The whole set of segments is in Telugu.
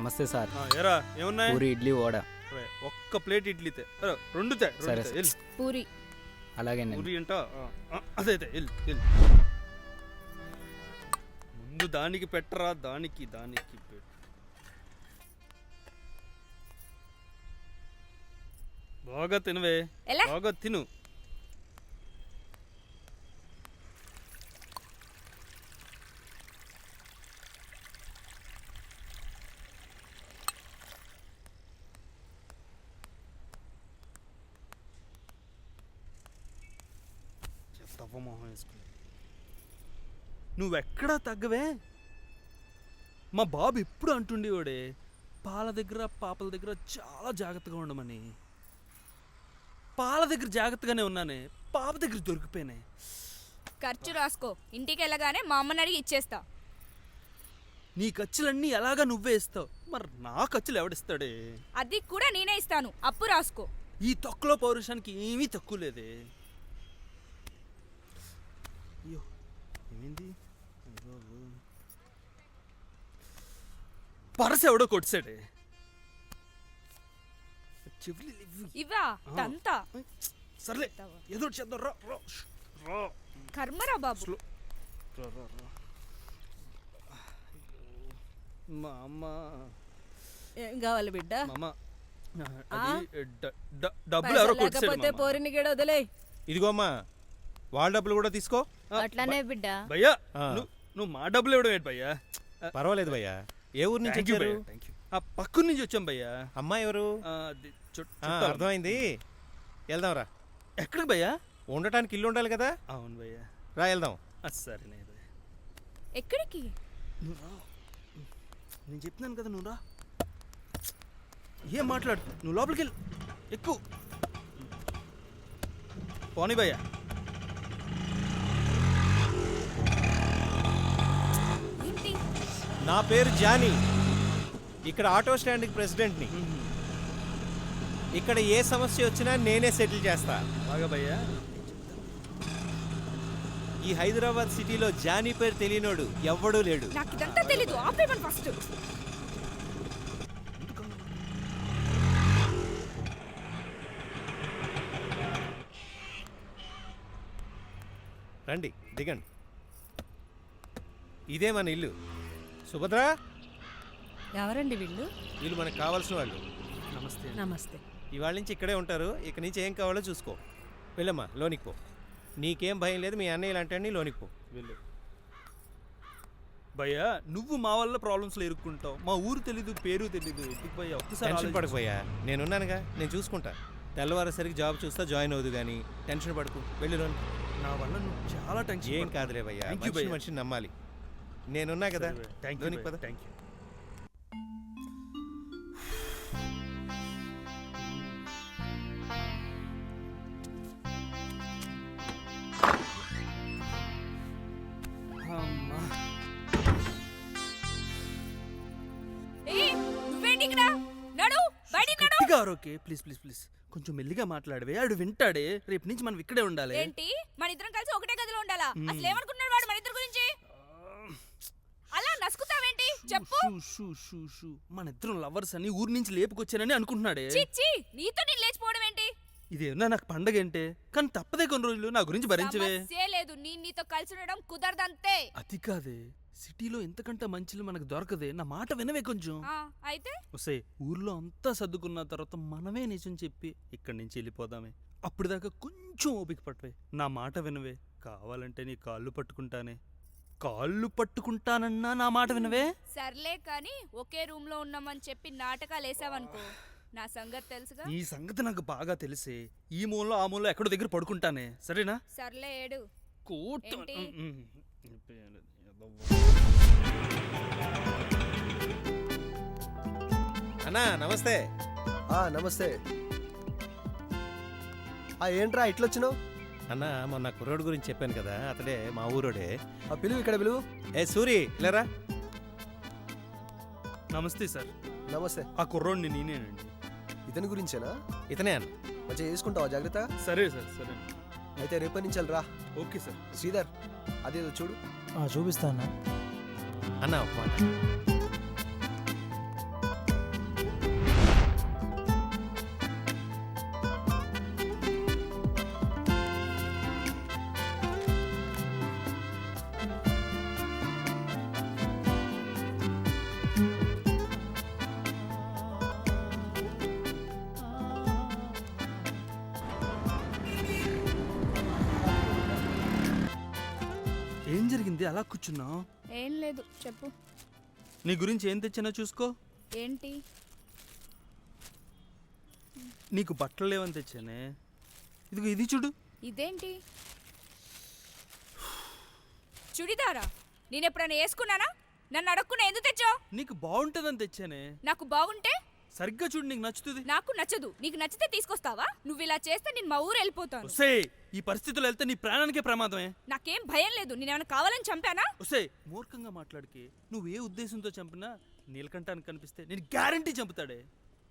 నమస్తే సార్. ఏరా ఏమున్నాయి? పూరి ఇడ్లీ వడ. ఒక్క ప్లేట్ ఇడ్లీ రెండు సరే. పూరి అలాగే పూరి అంట అదే ముందు దానికి పెట్టరా, దానికి పెట్టు. బాగా తినవే, బాగా తిను. మొహం వేసుకుని నువ్వెక్కడా తగ్గవే. మా బాబు ఎప్పుడు అంటుండేవాడే పాల దగ్గర పాపల దగ్గర చాలా జాగ్రత్తగా ఉండమని. పాల దగ్గర జాగ్రత్తగానే ఉన్నానే, పాప దగ్గర దొరికిపోయినాయి. ఖర్చు రాసుకో, ఇంటికి వెళ్ళగానే మా అమ్మని అడిగి ఇచ్చేస్తా. నీ ఖర్చులన్నీ ఎలాగా నువ్వే ఇస్తావు, మరి నా ఖర్చులు ఎవడిస్తాడే? అది కూడా నేనే ఇస్తాను, అప్పు రాసుకో. ఈ తొక్కలో పౌరుషానికి ఏమీ తక్కువ లేదే. అయ్యో ఏమైంది? పరస ఎవడో కొట్టాడే. ఇవా తంతా. సర్లే ఏదో చేద్దాం. రా కర్మరా బాబు. మా అమ్మ ఏం కావాలి బిడ్డ? డబ్బులు ఎవరో కొట్టేస్తే పోరిని గడ వదిలే. ఇదిగో అమ్మా, వాళ్ళ డబ్బులు కూడా తీసుకో. అట్లానే బిడ్డ. భయ్యా నువ్వు మా డబ్బులు ఇవ్వడం ఏంటి భయ్యా? పర్వాలేదు భయ్యా. ఏ ఊరు నుంచి వచ్చారు? పక్కన నుంచి వచ్చాం భయ్యా. అమ్మాయి ఎవరు? అర్థమైంది, వెళ్దాంరా. ఎక్కడికి భయ్యా? ఉండటానికి ఇల్లు ఉండాలి కదా. అవును భయ్యా, రా వెళ్దాం. సరేనే. ఎక్కడికి? నువ్వు రా, నేను చెప్తున్నాను కదా, నువ్వు రా. ఏం మాట్లాడు, నువ్వు లోపలికి వెళ్ళు. ఎక్కువ పోనీ భయ్యా. నా పేరు జానీ, ఇక్కడ ఆటో స్టాండ్కి ప్రెసిడెంట్ని. ఇక్కడ ఏ సమస్య వచ్చినా నేనే సెటిల్ చేస్తా. బాగా భయ్యా. ఈ హైదరాబాద్ సిటీలో జానీ పేరు తెలియనోడు ఎవ్వడూ లేడు. నాకు ఇదంతా తెలీదు, ఆపేమని ఫస్ట్. రండి, దిగండి. ఇదే మన ఇల్లు. సుభద్ర, ఎవరండి వీళ్ళు? వీళ్ళు మనకు కావాల్సిన వాళ్ళు. నమస్తే. నమస్తే. ఇవాళ నుంచి ఇక్కడే ఉంటారు. ఇక్కడి నుంచి ఏం కావాలో చూసుకో. వెళ్ళమ్మా, లోనికి పో. నీకేం భయం లేదు, మీ అన్నయ్య ఇలాంటి లోనికి పో. వెళ్ళు భయ్యా. నువ్వు మా వల్ల ప్రాబ్లమ్స్లో ఇరుక్కుంటావు. మా ఊరు తెలీదు, పేరు తెలీదు. ఎందుకు భయ్యా? ఒక్కసారి టెన్షన్ పడకపోయా, నేనున్నానుగా, నేను చూసుకుంటా. తెల్లవారేసరికి జాబ్ చూస్తా, జాయిన్ అవుదు కానీ టెన్షన్ పడుకు. వెళ్ళి లోనికి. నా వల్ల నువ్వు చాలా టెన్షన్. ఏం కాదులే భయ్యా, మనిషిని నమ్మాలి. నేనున్నా కదా. లోనికి పద. Thank you. Please please please కొంచెం మెల్లిగా మాట్లాడవే. ఆడు వింటాడే. రేపు నుంచి మనం ఇక్కడే ఉండాలి. ఏంటి, మన ఇద్దరం కలిసి ఒకటే గదిలో ఉండాలా? అసలు ఏమనుకున్నాడు వాడు మన ఇద్దరి గురించి? అలా నసుకుతావేంటి చెప్పు. మన ఇద్దరం లవర్స్ అని ఊరి నుంచి లేపుకొచ్చానని అనుకుంటున్నాడే. చిచ్చి, నీతో నేను లేచిపోవడం ఏంటి? ఇదేనా నాకు పండగ ఏంటే? కానీ తప్పదే, కొన్ని రోజులు నా గురించి భరించవే. లేదు, నీతో కలిసి ఉండడం కుదరదంతే. అది కాదే, సిటీలో ఎంతకంటే మంచిలు మనకు దొరకదే. నా మాట వినవే కొంచెం. అయితే వస్తే ఊర్లో అంతా సర్దుకున్న తర్వాత మనమే నిజం చెప్పి ఇక్కడి నుంచి వెళ్ళిపోదామే. అప్పటిదాకా కొంచెం ఓపిక పట్టవే. నా మాట వినవే. కావాలంటే నీ కాళ్ళు పట్టుకుంటానే. కాళ్ళు పట్టుకుంటానన్నా నా మాట వినవే. సర్లే కాని ఒకే రూమ్ లో ఉన్నామని చెప్పి నాటకాలు వేసావనుకో, నా సంగతి తెలుసుగా. ఈ సంగతి నాకు బాగా తెలిసే. ఈ మూలలో ఆ మూలలో ఎక్కడో దగ్గర పడుకుంటానే, సరేనా? సర్లే ఏడు. అన్నా నమస్తే. నమస్తే. ఏంట్రా ఇట్లొచ్చినావు? అన్నా, మొన్న కుర్రోడు గురించి చెప్పాను కదా, అతడే మా ఊరోడే. పిలువు, ఇక్కడ పిలువు. ఏ సూరి, లేరా. నమస్తే సార్. నమస్తే. ఆ కుర్రోడిని నేనేనండి. ఇతని గురించేనా? ఇతనే అన్న. మంచిగా చేసుకుంటావా? జాగ్రత్త. సరే సార్. సరే అయితే రేపటి నుంచి రా. Okay sir. శ్రీధర్, అదేదో చూడు. చూపిస్తాను అన్న. ఒక మాట, అలా కూర్చున్నావు? ఏం లేదు చెప్పు. నీ గురించి ఏం తెచ్చినా చూసుకో. ఏంటి? నీకు బట్టలు లేవని తెచ్చానే. ఇదిగో ఇది చూడు. ఇదేంటి? చుడిదారా? నేను ఎప్పుడైనా వేసుకున్నానా? నన్ను అడగకుండా ఎందుకు తెచ్చావు? నీకు బాగుంటుందని తెచ్చానే. నాకు బాగుంటే సరిగ్గా చూడు, నీకు నచ్చుతుంది. నాకు నచ్చదు. నీకు నచ్చితే తీసుకొస్తావా? నువ్వు ఇలా చేస్తే నేను మా ఊరు వెళ్ళిపోతాను. ఒసే, ఈ పరిస్థితుల్లో వెళ్తే నీ ప్రాణానికే ప్రమాదమే. నాకేం భయం లేదు. నేనేమైనా కావాలని చంపానా? ఒసే, మూర్ఖంగా మాట్లాడికి. నువ్వు ఏ ఉద్దేశంతో చంపినా నీలకంఠానికి కనిపిస్తే నేను గ్యారంటీ చంపుతాడే.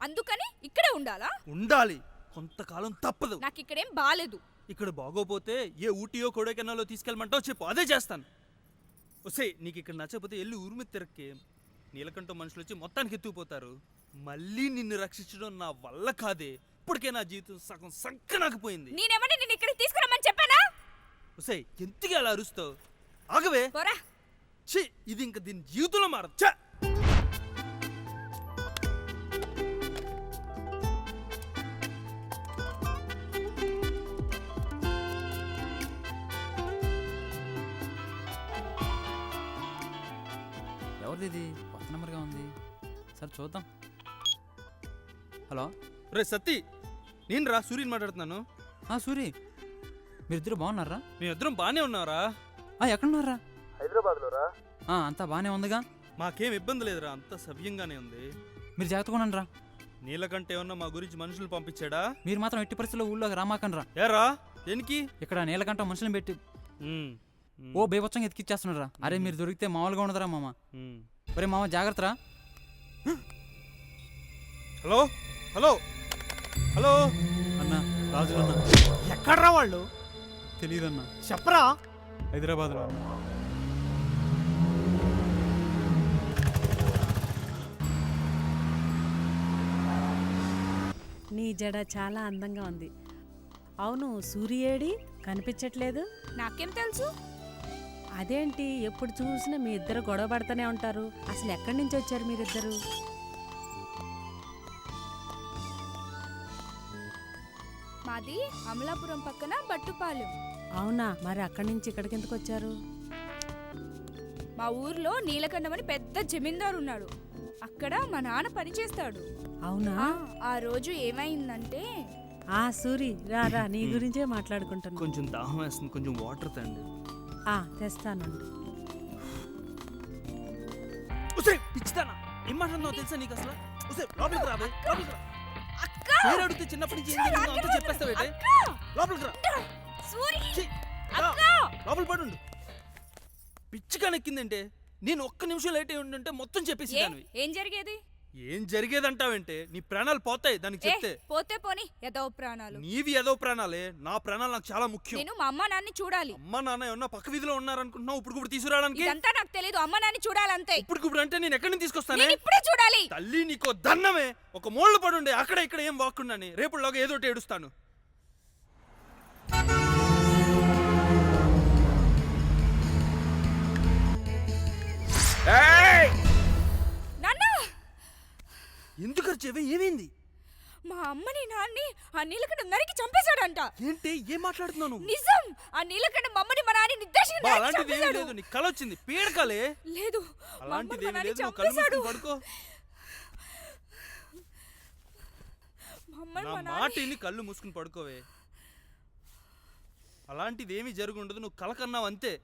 అందుకని ఇక్కడే ఉండాలా? ఉండాలి, కొంతకాలం తప్పదు. నాకు ఇక్కడేం బాలేదు. ఇక్కడ బాగోపోతే ఏ ఊటీయో కొడైకెనాలో తీసుకెళ్ళమంటావు చెప్పు, అదే చేస్తాను. ఒసే, నీకు ఇక్కడ నచ్చకపోతే వెళ్ళి ఊరి మీద తిరక్కే. నీలకంఠం మనుషులు వచ్చి మొత్తానికి ఎత్తుకుపోతారు. మళ్ళీ నిన్ను రక్షించడం నా వల్ల కాదే. ఇప్పటికే నా జీవితం సగం సంకనాకపోయింది. నేనేమని నిన్ను ఇక్కడికి తీసుకురమ్మని చెప్పానా? ఒసే, ఎందుకు అలా అరుస్తావు? ఆగవే. పోరా. ఛీ, ఇది ఇంక దీని జీవితంలో మారదు. ఛ! ఎవరిది ఇది? కొత్త నెంబర్గా ఉంది. సరే చూద్దాం. హలో. రే సత్తి, నేను రా సూర్యని మాట్లాడుతున్నాను. సూరి, మీరిద్దరు బాగున్నారా? మేమిద్దరం బాగానే ఉన్నారా? ఎక్కడున్నారా? హైదరాబాద్లో రా. అంతా బాగానే ఉందిగా. మాకేం ఇబ్బంది లేదురా, అంతా సవ్యంగానే ఉంది. మీరు జాగ్రత్తగా ఉండండి రా. నీలకంఠ ఏమన్నా మా గురించి మనుషులు పంపించాడా? మీరు మాత్రం ఎట్టి పరిస్థితుల్లో ఊళ్ళోకి రామాకండి రా. ఏరా, దేనికి? ఇక్కడ నీలకంఠ మనుషులను పెట్టి ఉమ్, ఓ బేబచ్చంగా ఎతికిచ్చేస్తున్నాడు రా. అరే మీరు దొరికితే మామూలుగా ఉండదురా మామ. ఉమ్. ఒరే మామ జాగ్రత్త రా. హలో హలో హలో అన్నా, రాజులు అన్నా. ఎక్కడ్రా వాళ్ళు? తెలీదన్నా. చెప్పరా. హైదరాబాద్లో అన్నా. నీ జడ చాలా అందంగా ఉంది. అవును, సూర్యేడి కనిపించట్లేదు. నాకేం తెలుసు? అదేంటి, ఎప్పుడు చూసినా మీ ఇద్దరు గొడవ పడుతూనే ఉంటారు. అసలు ఎక్కడి నుంచి వచ్చారు మీరిద్దరు? మాది అమలాపురం పక్కన బట్టుపాలెం. అవునా, మరి అక్కడి నుంచి ఇక్కడికి ఎందుకు వచ్చారు? మా ఊర్లో నీలకంఠం అని పెద్ద జమీందారు ఉన్నాడు. అక్కడ మా నాన్న పనిచేస్తాడు. అవునా? ఆ రోజు ఏమైందంటే సూరి రా రా, నీ గురించే మాట్లాడుకుంటున్నా. కొంచెం దాహం వేస్తుంది, కొంచెం వాటర్ తండి. తెస్తానండి. పిచ్చిదానా, ఏం మాట్లాడుతున్నావు తెలుసా నీకు అసలు? లోపలికి రాబోయ్, లోపలికి రా. అక్క! పేరు అడిగితే చిన్నప్పటి నుంచి ఏం జరిగిందో అంతా చెప్పేస్తావేటే? లోపలికి రా. సూరి! ఛీ, రా. లోపల పడుండు. పిచ్చిగా నెక్కిందంటే నేను ఒక్క నిమిషం లేట్ అయి ఉండుంటే మొత్తం చెప్పేసి దానివి. ఏం జరిగేది? ఏం జరిగేదంటావేంటే? నీ ప్రాణాలు పోతాయి దానికి చెప్తే. పోతే పోని, ఏదో ప్రాణాలు. నీవి ఏదో ప్రాణాలే, నా ప్రాణాలు నాకు చాలా ముఖ్యం. నేను మా అమ్మ నాన్ని చూడాలి. అమ్మ నాన్న ఏమన్నా పక్క వీధిలో ఉన్నారనుకుంటున్నావు ఇప్పుడు తీసుకురావడానికి? ఇదంతా నాకు తెలియదు. అమ్మ నాన్ని చూడాలంతే. ఇప్పుడు అంటే నేను ఎక్కడి నుంచి తీసుకొస్తానే? నేను ఇప్పుడే చూడాలి. తల్లి నీకో దన్నమే. ఒక మూళ్ళు పడుండే అక్కడ ఇక్కడ ఏం వాక్కుండాని రేపులాగా ఏదోటి ఏడుస్తాను. నాన్న! ఎందుకు అరిచేవే? ఏమైంది? మా అమ్మని నాన్ని ఆ నీలకంఠం నరికి చంపేశాడంట. ఏంటి, ఏం మాట్లాడుతున్నావు నువ్వు? నిజం. ఆ నీలకంఠం మమ్మని మా నాన్ని నిర్దేశంగా నరికి అలాంటిది ఏమీ చంపేశాడు. లేదు, నీకు కల వచ్చింది, పీడకలే. లేదు, అలాంటిది ఏమీ లేదు, నువ్వు చంపేశాడు. కళ్ళు మూసుకుని పడుకో. నా మాటిని కళ్ళు మూసుకుని పడుకోవే. అలాంటిది ఏమీ జరుగుండదు, నువ్వు కలకన్నావు అంతే.